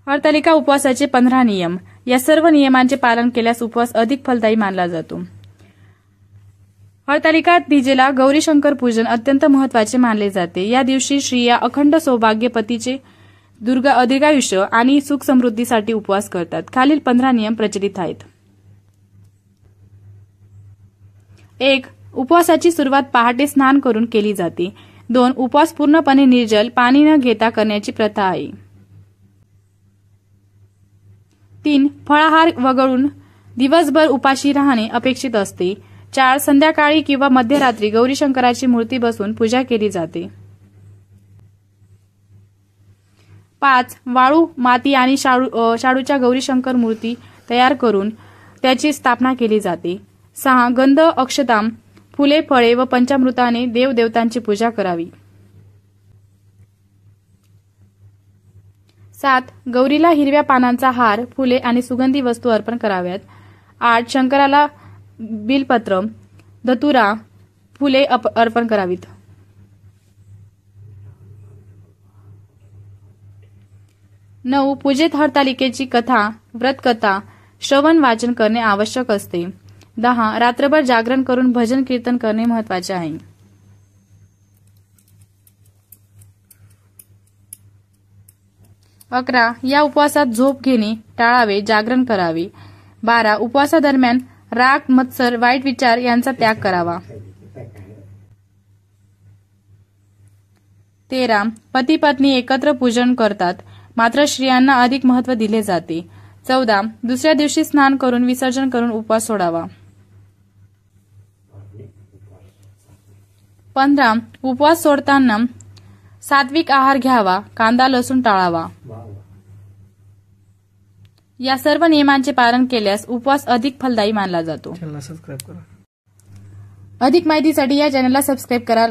हरतालिका उपवासाचे 15 नियम. या सर्व नियमांचे पालन केल्यास उपवास अधिक फलदायी मानला जातो. हरतालिका तीजेला गौरीशंकर पूजन अत्यंत महत्त्वाचे मानले जाते. या दिवशी स्त्रिया अखंड सौभाग्य, पतीचे दीर्घायुष्य आणि सुख समृद्धीसाठी उपवास करतात. खालील 15 नियम प्रचलित आहेत. 1. उपवासाची सुरुवात पहाटे स्नान करून केली जाते. 2. उपवास पूर्णपणे निर्जल, पाणी न घेता करण्याची प्रथा आहे. 3. फळाहार वगळून दिवसभर उपाशी राहणे अपेक्षित असते. 4. संध्याकाळी किंवा मध्यरात्री गौरीशंकराची मूर्ती बसवून पूजा केली जाते. 5. वाळू, माती आणि शाडूच्या गौरीशंकर मूर्ती तयार करून त्याची स्थापना केली जाते. 6. गंध, अक्षता, फुले, फळे व पंचामृताने देवदेवतांची पूजा करावी. 7. गौरीला हिरव्या पानांचा हार, फुले आणि सुगंधी वस्तू अर्पण कराव्यात. 8. शंकराला बिलपत्र, धतुरा, फुले अर्पण करावीत. 9. पूजेत हरतालिकेची कथा, व्रतकथा, श्रवण वाचन करणे आवश्यक असते. 10. रात्रभर जागरण करून भजन कीर्तन करणे महत्त्वाचे आहे. 11. या उपवासात झोप घेणे टाळावे, जागरण करावे. 12. उपवासादरम्यान राग, मत्सर, वाईट विचार यांचा त्याग करावा. 13. पती पत्नी एकत्र पूजन करतात, मात्र स्त्रियांना अधिक महत्त्व दिले जाते. 14. दुसऱ्या दिवशी स्नान करून विसर्जन करून उपवास सोडावा. 15. उपवास सोडताना सात्विक आहार घ्यावा, कांदा लसूण टाळावा. या सर्व नियमांचे पालन केल्यास उपवास अधिक फलदायी मानला जातो. चॅनलला सबस्क्राईब करा. अधिक माहितीसाठी या चॅनलला सबस्क्राईब करा.